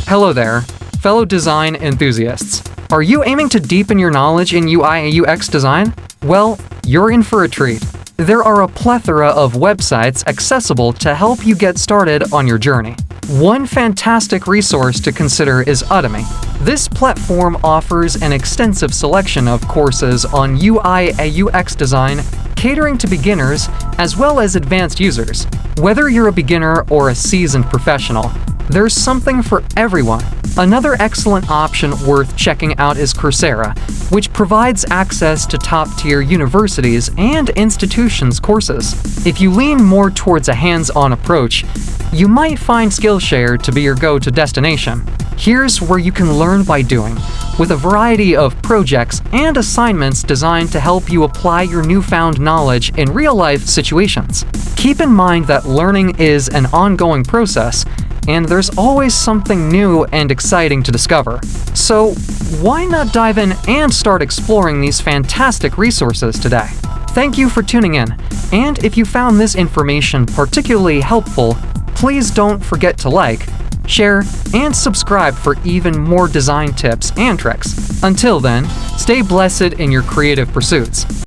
Hello there, fellow design enthusiasts. Are you aiming to deepen your knowledge in UI/UX design? Well, you're in for a treat. There are a plethora of websites accessible to help you get started on your journey. One fantastic resource to consider is Udemy. This platform offers an extensive selection of courses on UI/UX design, catering to beginners as well as advanced users. Whether you're a beginner or a seasoned professional, there's something for everyone. Another excellent option worth checking out is Coursera, which provides access to top-tier universities and institutions' courses. If you lean more towards a hands-on approach, you might find Skillshare to be your go-to destination. Here's where you can learn by doing, with a variety of projects and assignments designed to help you apply your newfound knowledge in real-life situations. Keep in mind that learning is an ongoing process, and there's always something new and exciting to discover. So, why not dive in and start exploring these fantastic resources today? Thank you for tuning in, and if you found this information particularly helpful, please don't forget to like, share, and subscribe for even more design tips and tricks. Until then, stay blessed in your creative pursuits.